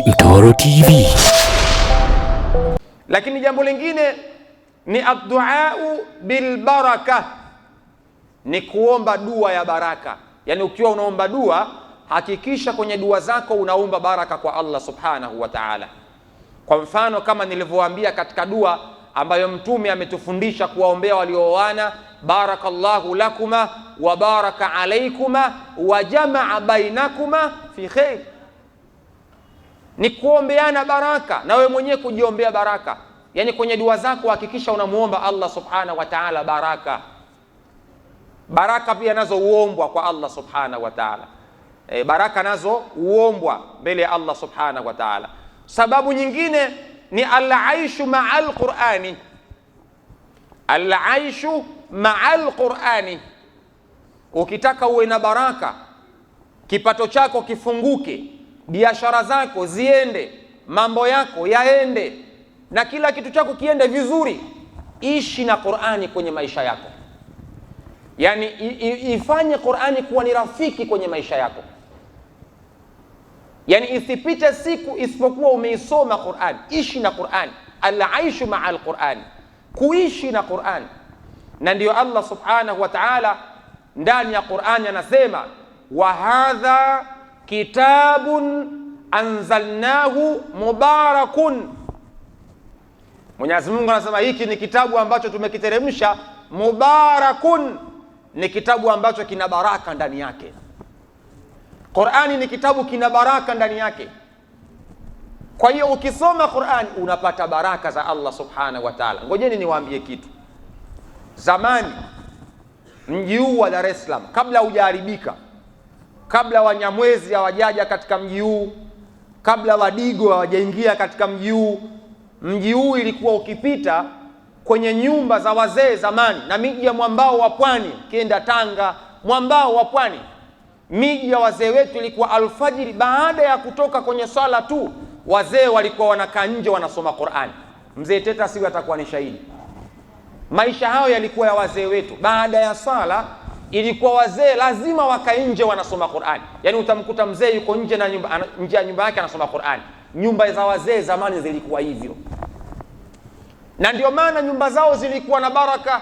ni Mtoro TV. Lakini jambo lingine ni adduau bilbaraka, ni kuomba dua ya baraka. Yani ukiwa unaomba dua, hakikisha kwenye dua zako unaomba baraka kwa Allah subhanahu wa ta'ala. Kwa mfano kama nilivyowaambia katika dua ambayo Mtume ametufundisha kuwaombea waliooana, barakallahu lakuma wa baraka alaykuma wa jamaa bainakuma fi khair, ni kuombeana baraka na wewe mwenyewe kujiombea baraka. Yani kwenye dua zako hakikisha unamuomba Allah subhanahu wa ta'ala baraka. Baraka pia nazo uombwa kwa Allah subhanahu wa ta'ala. Baraka nazo uombwa mbele ya Allah subhanahu wa ta'ala. Sababu nyingine ni al-aishu ma'al Qur'ani. Al-aishu ma'al Qur'ani. Ukitaka uwe na baraka, kipato chako kifunguke, biashara zako ziende, mambo yako yaende, na kila kitu chako kiende vizuri, ishi na Qur'ani kwenye maisha yako. Yani ifanye Qur'ani kuwa ni rafiki kwenye maisha yako. Yani isipite siku isipokuwa umeisoma Qur'an. Ishi na Qur'an, al-aishu ma'al Qur'an, kuishi na Qur'an. Na ndio Allah subhanahu wa ta'ala ndani ya Qur'an anasema, wa hadha kitabun anzalnahu mubarakun. Mwenyezi Mungu anasema hiki ni kitabu ambacho tumekiteremsha, mubarakun, ni kitabu ambacho kina baraka ndani yake. Qur'ani ni kitabu kina baraka ndani yake. Kwa hiyo ukisoma Qur'ani unapata baraka za Allah subhanahu wa ta'ala. Ngojeni niwaambie kitu. Zamani mji huu wa Dar es Salaam kabla hujaharibika, kabla Wanyamwezi hawajaja katika mji huu, kabla Wadigo hawajaingia katika mji huu, mji huu ilikuwa ukipita kwenye nyumba za wazee zamani, na miji ya mwambao wa pwani, kienda Tanga, mwambao wa pwani, miji ya wazee wetu ilikuwa alfajiri, baada ya kutoka kwenye swala tu, wazee walikuwa wanakaa nje wanasoma Qur'ani. Mzee Teta siwe atakuwa ni shahidi. Maisha hayo yalikuwa ya wazee wetu. Baada ya swala ilikuwa wazee lazima wakae nje wanasoma Qur'ani. Yani utamkuta mzee yuko nje na nje ya nyumba yake anasoma Qur'ani. Nyumba za wazee zamani zilikuwa hivyo, na ndio maana nyumba zao zilikuwa na baraka.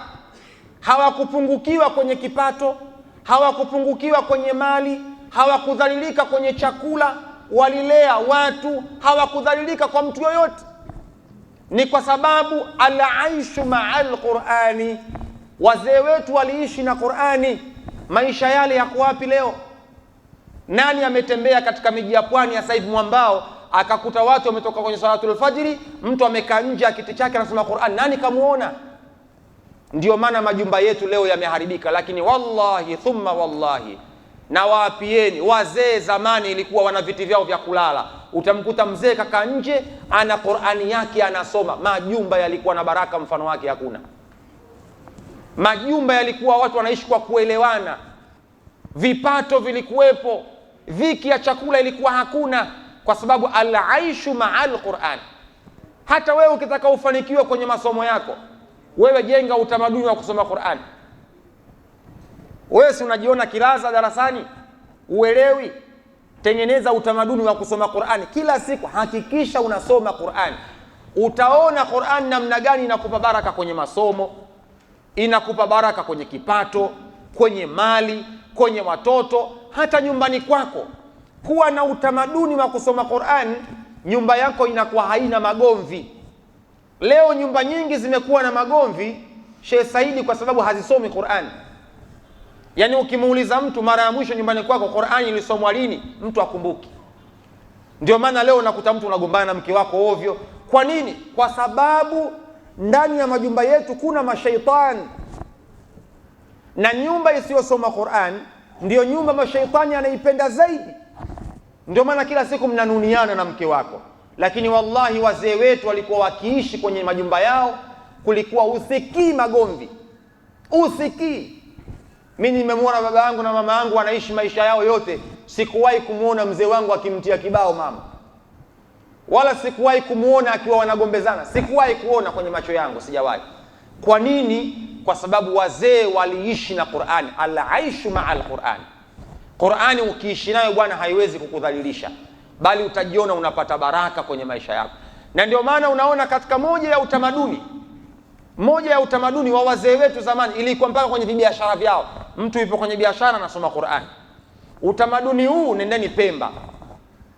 Hawakupungukiwa kwenye kipato, hawakupungukiwa kwenye mali, hawakudhalilika kwenye chakula, walilea watu, hawakudhalilika kwa mtu yoyote. Ni kwa sababu al-aishu ma'al Qur'ani. Wazee wetu waliishi na Qur'ani. Maisha yale yako wapi leo? Nani ametembea katika miji ya pwani sasa hivi mwambao akakuta watu wametoka kwenye salatul fajiri, mtu amekaa nje ya kiti chake anasoma Qur'an? Nani kamuona? Ndio maana majumba yetu leo yameharibika. Lakini wallahi thumma wallahi, na waapieni, wazee zamani ilikuwa wana viti vyao vya kulala. Utamkuta mzee kaka nje ana Qur'ani yake anasoma. Majumba yalikuwa na baraka mfano wake hakuna. Majumba yalikuwa watu wanaishi kwa kuelewana, vipato vilikuwepo, dhiki ya chakula ilikuwa hakuna, kwa sababu al-aishu ma'al Qur'an. Hata wewe ukitaka ufanikiwe kwenye masomo yako, wewe jenga utamaduni wa kusoma Qur'an. Wewe si unajiona kilaza darasani, uelewi? Tengeneza utamaduni wa kusoma Qur'an kila siku. Hakikisha unasoma Qur'an. Utaona Qur'an namna gani inakupa baraka kwenye masomo, inakupa baraka kwenye kipato, kwenye mali, kwenye watoto, hata nyumbani kwako. Kuwa na utamaduni wa kusoma Qur'an, nyumba yako inakuwa haina magomvi. Leo nyumba nyingi zimekuwa na magomvi, Sheikh Saidi, kwa sababu hazisomi Qur'an. Yani ukimuuliza mtu mara ya mwisho nyumbani kwako Qur'an ilisomwa lini, mtu akumbuki. Ndio maana leo nakuta mtu unagombana na mke wako ovyo. Kwa nini? Kwa sababu ndani ya majumba yetu kuna mashaitani, na nyumba isiyosoma Qur'an ndio nyumba mashaitani anaipenda zaidi. Ndio maana kila siku mnanuniana na mke wako. Lakini wallahi wazee wetu walikuwa wakiishi kwenye majumba yao, kulikuwa usikii magomvi, usikii. Mimi nimemwona baba yangu na mama yangu wanaishi maisha yao yote, sikuwahi kumuona mzee wangu akimtia kibao mama, wala sikuwahi kumuona akiwa wanagombezana, sikuwahi kuona kwenye macho yangu, sijawahi. Kwa nini? Kwa sababu wazee waliishi na Qur'an. Al-aishu ma'al Qur'an. Qur'ani ukiishi nayo bwana haiwezi kukudhalilisha. bali utajiona unapata baraka kwenye maisha yako. Na ndio maana unaona katika moja ya utamaduni wa wazee wetu zamani ilikuwa mpaka kwenye biashara vyao, mtu yupo kwenye biashara anasoma Qur'an. Utamaduni huu nendeni Pemba,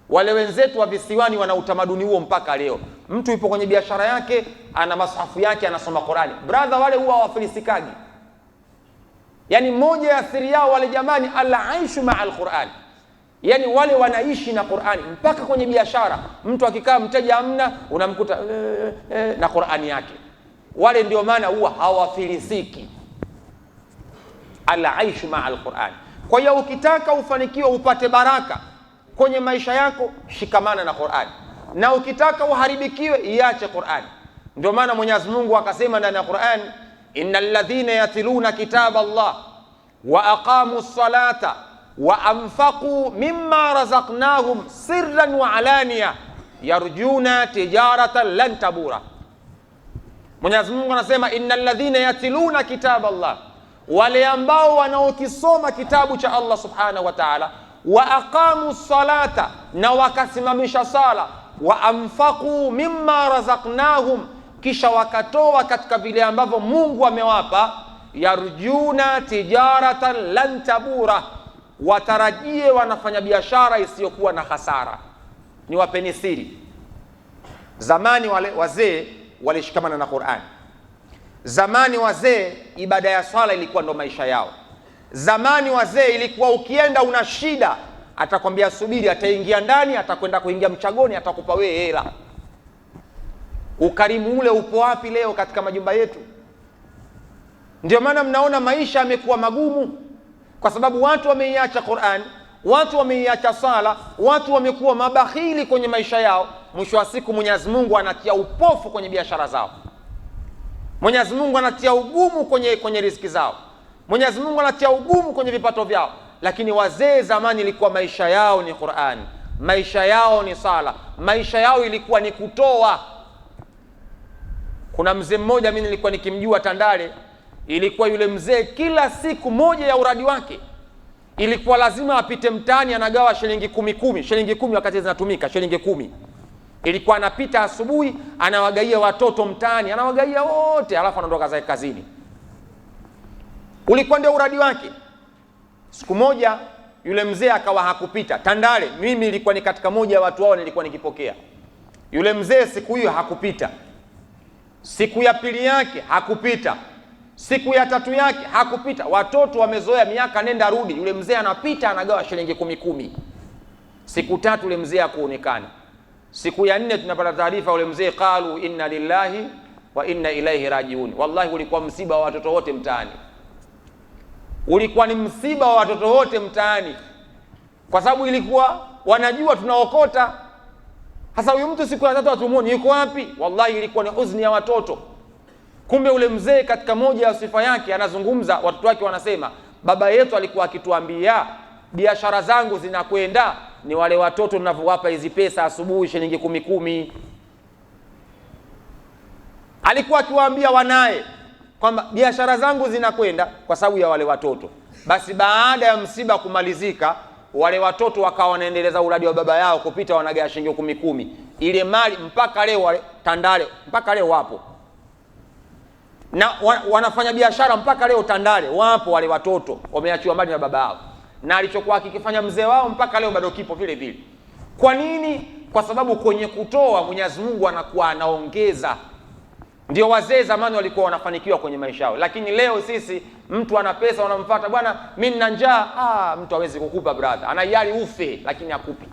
wale wenzetu wa visiwani wana utamaduni huo mpaka leo. Mtu yupo kwenye biashara yake, ana masahafu yake, anasoma Qur'ani. Brother, wale huwa hawafilisikaji. Yani moja ya siri yao wale jamani, al-aishu ma'al Qur'an, yani wale wanaishi na Qur'ani mpaka kwenye biashara. Mtu akikaa mteja amna, unamkuta na Qur'ani yake. Wale ndio maana huwa hawafilisiki, al-aishu ma'al Qur'an. Kwa hiyo ukitaka ufanikiwe upate baraka kwenye maisha yako, shikamana na Qur'an, na ukitaka uharibikiwe iache Qur'an. Ndio maana Mwenyezi Mungu akasema ndani ya Qur'an, innal ladhina yatluna kitaba Allah wa aqamu ssalata wa anfaqu mimma razaqnahum sirran wa alaniya yarjuna tijaratan lan tabura. Mwenyezi Mungu anasema innal ladhina yatluna kitaba Allah, wale ambao wanaokisoma kitabu cha Allah subhanahu wa ta'ala, wa aqamu ssalata, na wakasimamisha sala, wa anfaqu mimma razaqnahum, kisha wakatoa katika vile ambavyo Mungu amewapa, yarjuna tijaratan lan tabura, watarajie wanafanya biashara isiyokuwa na hasara. Ni wapeni siri, zamani wale wazee walishikamana na Qur'an. Zamani wazee ibada ya swala ilikuwa ndo maisha yao. Zamani wazee ilikuwa ukienda una shida, atakwambia subiri, ataingia ndani, atakwenda kuingia mchagoni, atakupa wewe hela. Ukarimu ule upo wapi leo katika majumba yetu? Ndio maana mnaona maisha yamekuwa magumu, kwa sababu watu wameiacha Qur'an, watu wameiacha sala, watu wamekuwa mabakhili kwenye maisha yao. Mwisho wa siku Mwenyezi Mungu anatia upofu kwenye biashara zao, Mwenyezi Mungu anatia ugumu kwenye riziki zao, Mwenyezi Mungu anatia ugumu kwenye vipato vyao. Lakini wazee zamani ilikuwa maisha yao ni Qur'an, maisha yao ni sala, maisha yao ilikuwa ni kutoa. Kuna mzee mmoja mimi nilikuwa nikimjua Tandale, ilikuwa yule mzee kila siku moja ya uradi wake ilikuwa lazima apite mtaani anagawa shilingi 10, shilingi 10 wakati zinatumika shilingi 10. Ilikuwa anapita asubuhi anawagaia watoto mtaani, anawagaia wote, alafu anaondoka zake kazini. Ulikuwa ndio uradi wake. Siku moja yule mzee akawa hakupita Tandale. Mimi nilikuwa ni katika moja ya watu wao nilikuwa nikipokea. Yule mzee siku hiyo hakupita. Siku ya pili yake hakupita. Siku ya tatu yake hakupita. Watoto wamezoea miaka nenda rudi, yule mzee anapita anagawa shilingi 10. Siku tatu yule mzee hakuonekana. Siku ya 4 tunapata taarifa yule mzee, qalu inna lillahi wa inna ilaihi rajiun. Wallahi ulikuwa msiba wa watoto wote mtaani. Ulikuwa ni msiba wa watoto wote mtaani, kwa sababu ilikuwa wanajua tunaokota. Hasa huyu mtu siku ya 3 atumuone yuko wapi? Wallahi ilikuwa ni huzuni ya watoto. Kumbe ule mzee katika moja ya sifa yake anazungumza, watoto wake wanasema, baba yetu alikuwa akituambia biashara zangu zinakwenda ni wale watoto ninavyowapa hizi pesa asubuhi shilingi 10. Alikuwa akiwaambia wanae kwamba biashara zangu zinakwenda kwa sababu ya wale watoto. Basi baada ya msiba kumalizika, wale watoto wakawa wanaendeleza uradi wa baba yao kupita wanagawa shilingi 10. Ile mali mpaka leo wale Tandale mpaka leo wapo. Na wanafanya biashara mpaka leo Tandale wapo wale watoto, wameachiwa mbali na baba yao. Na alichokuwa akikifanya mzee wao mpaka leo bado kipo vile vile. Kwa nini? Kwa sababu kwenye kutoa Mwenyezi Mungu anakuwa anaongeza. Ndio wazee zamani walikuwa wanafanikiwa kwenye maisha yao. Lakini leo sisi, mtu ana pesa unamfuata, bwana mimi nina njaa, mtu hawezi kukupa brother. Anayari ufe lakini hakupi.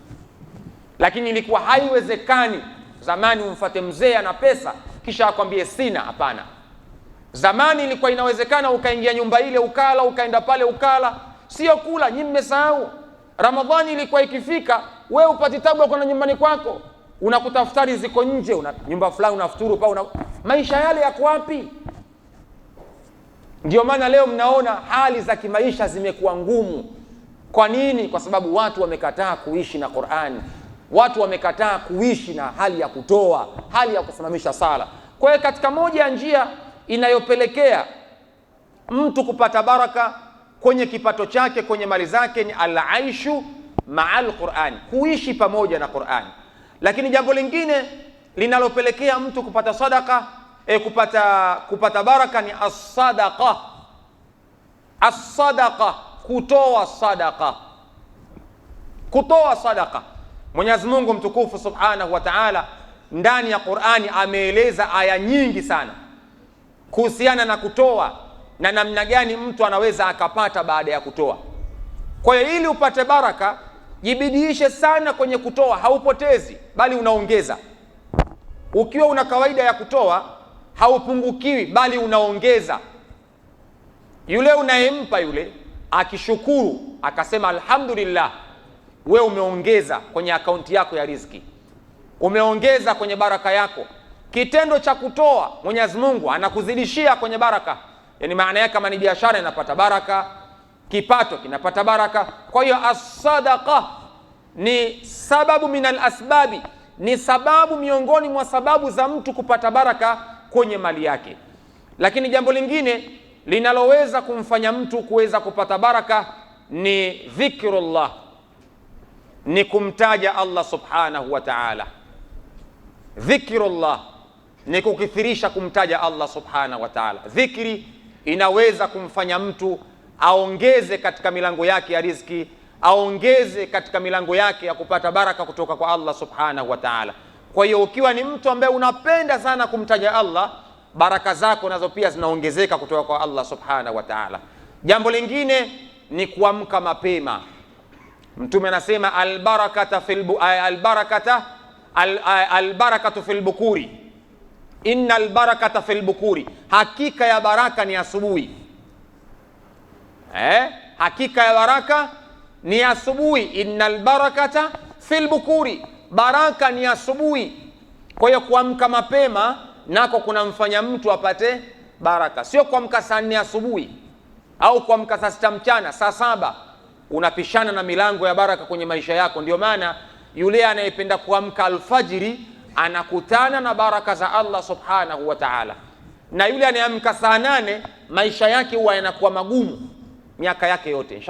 Lakini ilikuwa haiwezekani zamani umfuate mzee ana pesa kisha akwambie sina, hapana. Zamani ilikuwa inawezekana ukaingia nyumba ile ukala, ukaenda pale ukala, sio kula, nyinyi mmesahau. Ramadhani ilikuwa ikifika, wewe upati tabu ya kwenda nyumbani kwako, unakutafutari ziko nje, nyumba fulani unafuturu pa maisha yale yako wapi? Ndio maana leo mnaona hali za kimaisha zimekuwa ngumu. Kwa nini? Kwa sababu watu wamekataa kuishi na Qur'an. Watu wamekataa kuishi na hali ya kutoa, hali ya kusimamisha sala. Kwa hiyo katika moja ya njia inayopelekea mtu kupata baraka kwenye kipato chake, kwenye mali zake, ni al-aishu ma'al Qur'an, kuishi pamoja na Qur'an. Lakini jambo lingine linalopelekea mtu kupata sadaka kupata baraka ni as-sadaqa. As-sadaqa, kutoa sadaqa. Kutoa sadaqa. Mwenyezi Mungu mtukufu subhanahu wa ta'ala ndani ya Qur'ani ameeleza aya nyingi sana kuhusiana na kutoa na namna gani mtu anaweza akapata baada ya kutoa. Kwa hiyo ili upate baraka, jibidiishe sana kwenye kutoa, haupotezi bali unaongeza. Ukiwa una kawaida ya kutoa, haupungukiwi bali unaongeza. Yule unayempa yule akishukuru akasema alhamdulillah, we umeongeza kwenye akaunti yako ya riziki, umeongeza kwenye baraka yako. Kitendo cha kutoa Mwenyezi Mungu anakuzidishia kwenye baraka. Yani maana yake kama ni biashara inapata baraka, kipato kinapata baraka. Kwa hiyo as-sadaqa ni sababu minal asbabi, ni sababu miongoni mwa sababu za mtu kupata baraka kwenye mali yake. Lakini jambo lingine linaloweza kumfanya mtu kuweza kupata baraka ni dhikrullah, ni kumtaja Allah subhanahu wa ta'ala. Dhikrullah ni kukithirisha kumtaja Allah subhanahu wa ta'ala. Dhikri inaweza kumfanya mtu aongeze katika milango yake ya riziki, aongeze katika milango yake ya kupata baraka kutoka kwa Allah subhanahu wa ta'ala. Kwa hiyo ukiwa ni mtu ambaye unapenda sana kumtaja Allah, baraka zako nazo pia zinaongezeka kutoka kwa Allah subhanahu wa ta'ala. Jambo lingine ni kuamka mapema. Mtume anasema albarakatu fil bukuri, innal barakata fil bukuri, hakika ya baraka ni asubuhi. Hakika ya baraka ni asubuhi. Innal barakata fil bukuri, baraka ni asubuhi. Kwa hiyo kuamka mapema nako kunamfanya mtu apate baraka. Sio kuamka saa 4 asubuhi au kuamka saa 6 mchana, saa 7 unapishana na milango ya baraka kwenye maisha yako. Ndio maana yule anayependa kuamka alfajiri anakutana na baraka za Allah subhanahu wa ta'ala, na yule anayeamka saa 8 maisha yake huwa yanakuwa magumu miaka yake yote.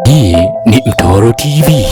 Hii ni Mtoro TV.